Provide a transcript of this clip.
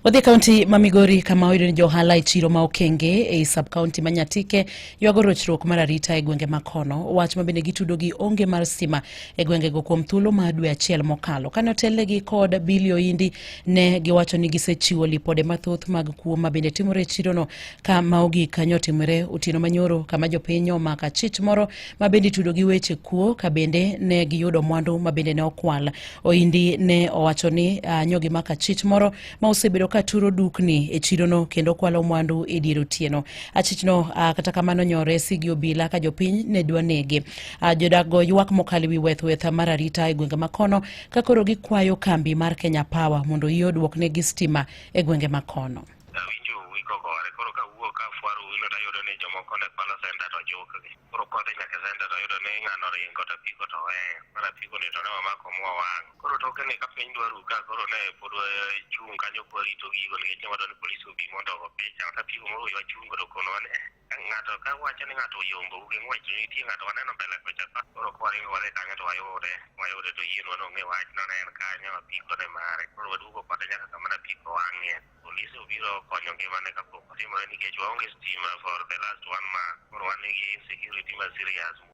Wadhi kaunti ma Migori kama oyudo ni johala e chiro ma Okenge e sub county ma Nyatike ywago rochruok mar arita e gwenge makono. Wach ma bende gitudo gi onge mar stima e gwenge go kuom thuolo ma dwe achiel mokalo. Kane otelnegi kod Billy Oindi ne giwacho ni gisechiwo lipode mathoth mag kuo ma bende timore e chirono ka maogik kanyo timore otieno manyoro kama jopiny omako achich moro ma bende tudo gi weche kuo ka bende ne giyudo mwandu ma bende ne okwal. Oindi ne owacho ni nyogi mako achich moro ma osebedo ka turo dukni e chirono kendo kwalo mwandu e dier otieno. Achichno kata kamano nyore sigi obila ka jopiny ne dwa nege. Jodak go ywak mokalo wi weth mar arita e gwenge makono ka koro gikwayo kambi mar Kenya Power mondo yot negi stima e gwenge makono. Koro ka wuok ka fuaru ino tayudo ni jomoko ne palo senda to juk gi. Koro kodhi nyaka senda to yudo ni ng'ano ringo to apiko to weye. Mar apiko ni to ne wamako mwa wang'. Koro toke ni ka piny dwa ruka koro ne pod chung kanyo kwa rito gigo nikech wadwa ni polisi obi mondo ogo picha. Apiko moro ywa chung to kono ne ng'ato ka wacho ni ng'ato yombo gi ng'wech nitie ng'ato waneno mbele kocha pa. Koro kwaringo wadhi kanyo to wayude to yien wanong'e wach no ne en kanyo apiko ne mare. Koro waduogo kode nyaka kama ne apiko wang'ie. Polisi obiro konyo ngimane kapok otimore nikech waonge stima for the last 1 month. Koro wan gi insecurity ma serious.